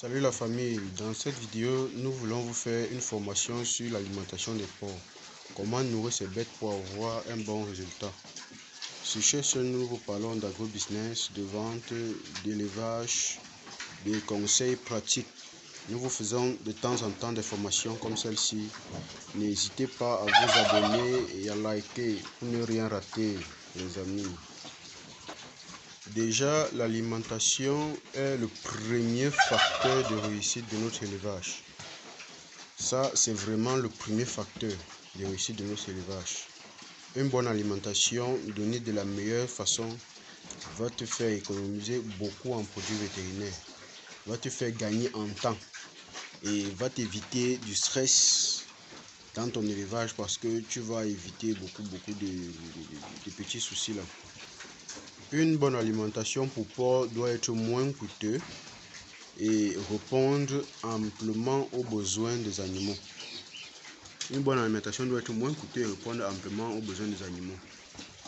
Salut la famille, dans cette vidéo nous voulons vous faire une formation sur l'alimentation des porcs. Comment nourrir ces bêtes pour avoir un bon résultat. Sur cette chaîne nous vous parlons d'agro-business, de vente, d'élevage, de conseils pratiques. Nous vous faisons de temps en temps des formations comme celle-ci. N'hésitez pas à vous abonner et à liker pour ne rien rater les amis. Déjà, l'alimentation est le premier facteur de réussite de notre élevage. Ça, c'est vraiment le premier facteur de réussite de notre élevage. Une bonne alimentation donnée de la meilleure façon va te faire économiser beaucoup en produits vétérinaires, va te faire gagner en temps et va t'éviter du stress dans ton élevage parce que tu vas éviter beaucoup de petits soucis là. Une bonne alimentation pour porc doit être moins coûteux et répondre amplement aux besoins des animaux. Une bonne alimentation doit être moins coûteuse et répondre amplement aux besoins des animaux.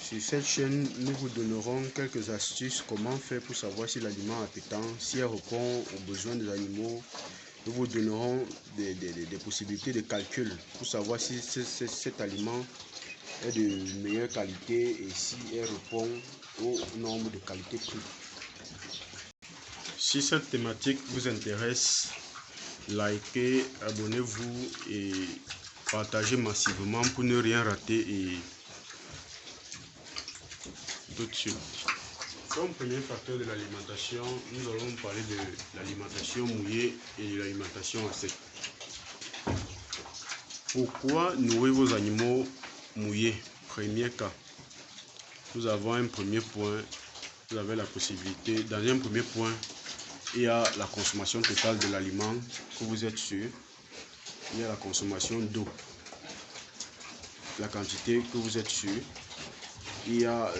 Sur cette chaîne, nous vous donnerons quelques astuces comment faire pour savoir si l'aliment est appétant, si elle répond aux besoins des animaux. Nous vous donnerons des possibilités de calcul pour savoir si cet aliment est de meilleure qualité et si elle répond aux normes de qualité prix. Si cette thématique vous intéresse, likez, abonnez-vous et partagez massivement pour ne rien rater et tout de suite. Comme premier facteur de l'alimentation, nous allons parler de l'alimentation mouillée et de l'alimentation à sec. Pourquoi nourrir vos animaux mouillés? Premier cas, nous avons un premier point, vous avez la possibilité, dans un premier point, il y a la consommation totale de l'aliment que vous êtes sûr, il y a la consommation d'eau, la quantité que vous êtes sûr, il y a,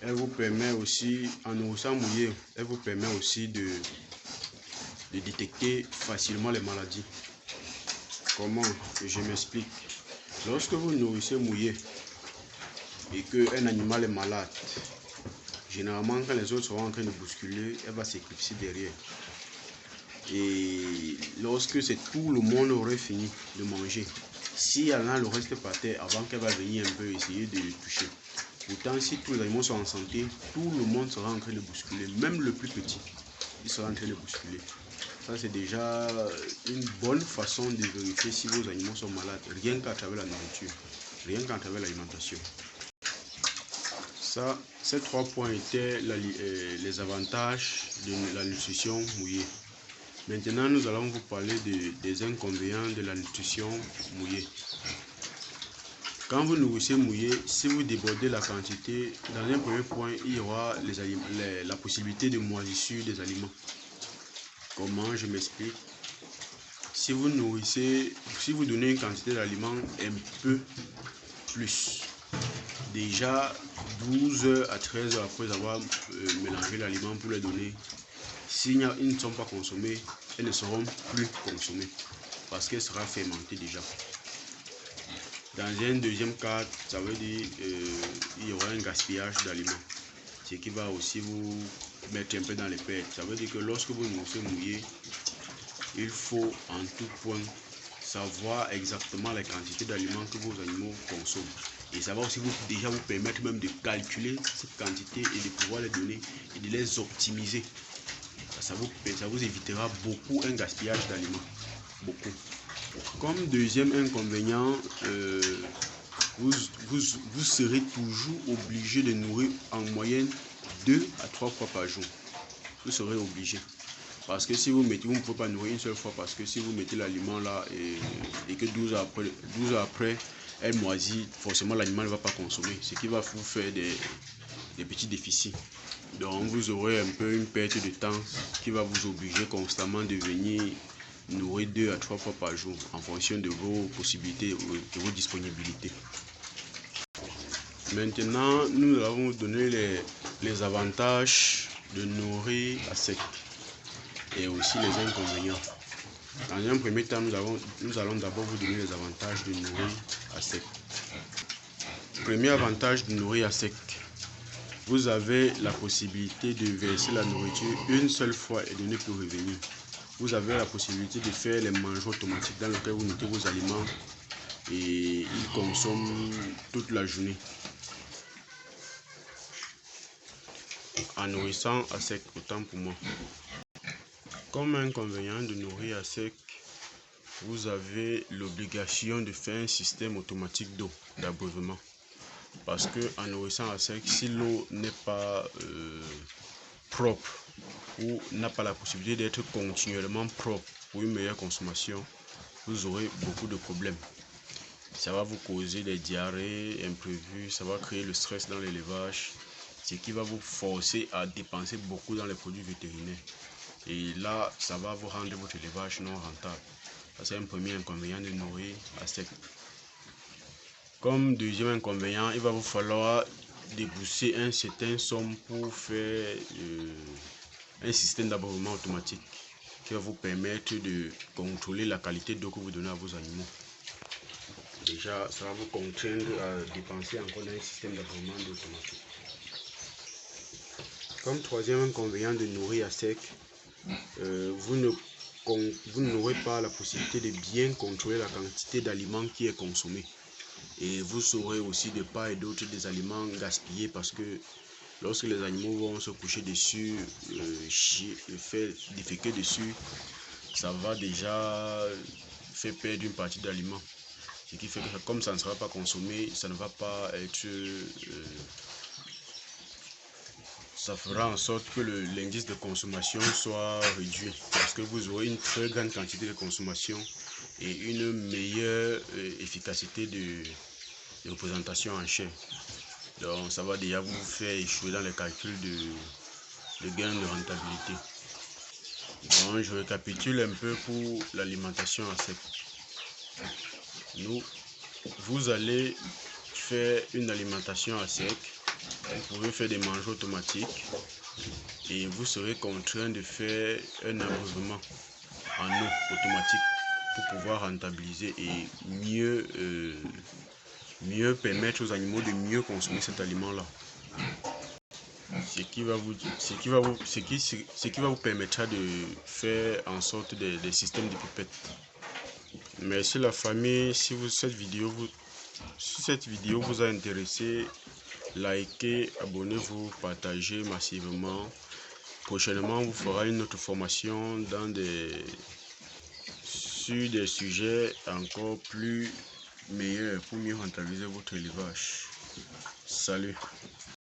elle vous permet aussi, en nourrissant mouillé, elle vous permet aussi de détecter facilement les maladies. Comment? Je m'explique. Lorsque vous nourrissez mouillé et qu'un animal est malade, généralement quand les autres seront en train de bousculer, elle va s'éclipser derrière. Et lorsque c'est tout le monde aurait fini de manger, si elle en a le reste par terre avant qu'elle va venir un peu essayer de le toucher. Pourtant, si tous les animaux sont en santé, tout le monde sera en train de bousculer, même le plus petit, il sera en train de bousculer. Ça, c'est déjà une bonne façon de vérifier si vos animaux sont malades, rien qu'à travers la nourriture, rien qu'à travers l'alimentation. Ça, ces trois points étaient les avantages de la nutrition mouillée. Maintenant, nous allons vous parler des inconvénients de la nutrition mouillée. Quand vous nourrissez mouillé, si vous débordez la quantité, dans un premier point, il y aura la possibilité de moisissure des aliments. Comment? Je m'explique. Si vous nourrissez, si vous donnez une quantité d'aliments un peu plus, déjà 12 heures à 13 heures après avoir mélangé l'aliment pour les donner, s'ils ne sont pas consommés, elles ne seront plus consommées parce qu'elles seront fermentées déjà. Dans un deuxième cas, ça veut dire qu'il y aura un gaspillage d'aliments, ce qui va aussi vous mettre un peu dans les pertes. Ça veut dire que lorsque vous nourrissez mouillé, il faut en tout point savoir exactement la quantité d'aliments que vos animaux consomment. Et ça va aussi déjà vous permettre même de calculer cette quantité et de pouvoir les donner et de les optimiser. Ça vous évitera beaucoup un gaspillage d'aliments. Beaucoup. Comme deuxième inconvénient, vous serez toujours obligé de nourrir en moyenne 2 à 3 fois par jour. Vous serez obligé. Parce que si vous ne pouvez pas nourrir une seule fois, parce que si vous mettez l'aliment là et que 12 heures après, elle moisit, forcément l'animal ne va pas consommer, ce qui va vous faire des petits déficits. Donc vous aurez un peu une perte de temps qui va vous obliger constamment de venir nourrir 2 à 3 fois par jour en fonction de vos possibilités, de vos disponibilités. Maintenant, nous allons vous donner les avantages de nourrir à sec et aussi les inconvénients. Dans un premier temps, nous allons d'abord vous donner les avantages de nourrir à sec. Premier avantage de nourrir à sec. vous avez la possibilité de verser la nourriture une seule fois et de ne plus revenir. Vous avez la possibilité de faire les mangeoires automatiques dans lesquels vous mettez vos aliments et ils consomment toute la journée en nourrissant à sec, autant pour moi. Comme inconvénient de nourrir à sec, vous avez l'obligation de faire un système automatique d'eau, d'abreuvement. Parce que en nourrissant à sec, si l'eau n'est pas propre ou n'a pas la possibilité d'être continuellement propre pour une meilleure consommation, vous aurez beaucoup de problèmes. Ça va vous causer des diarrhées imprévues, ça va créer le stress dans l'élevage, ce qui va vous forcer à dépenser beaucoup dans les produits vétérinaires. Et là, ça va vous rendre votre élevage non rentable. C'est un premier inconvénient de nourrir à sec. Comme deuxième inconvénient, il va vous falloir débourser un certain somme pour faire un système d'abreuvement automatique qui va vous permettre de contrôler la qualité d'eau que vous donnez à vos animaux. Déjà, ça va vous contraindre à dépenser encore dans un système d'abreuvement automatique. Comme troisième inconvénient de nourrir à sec, vous n'aurez pas la possibilité de bien contrôler la quantité d'aliments qui est consommée. Et vous saurez aussi de part et d'autre des aliments gaspillés parce que lorsque les animaux vont se coucher dessus, faire déféquer dessus, ça va déjà faire perdre une partie d'aliments. Ce qui fait que comme ça ne sera pas consommé, ça ne va pas être... ça fera en sorte que l'indice de consommation soit réduit parce que vous aurez une très grande quantité de consommation et une meilleure efficacité de représentation en chair. Donc ça va déjà vous faire échouer dans les calculs de gain de rentabilité. Donc je récapitule un peu pour l'alimentation à sec. Vous allez faire une alimentation à sec, vous pouvez faire des mangeoires automatiques et vous serez contraint de faire un abreuvement en eau automatique pour pouvoir rentabiliser et mieux permettre aux animaux de mieux consommer cet aliment-là. Ce qui va vous permettra de faire en sorte des systèmes de pipettes. Merci la famille. Si cette vidéo vous a intéressé, likez, abonnez-vous, partagez massivement. Prochainement, on vous fera une autre formation sur des sujets encore plus meilleurs pour mieux rentabiliser votre élevage. Salut!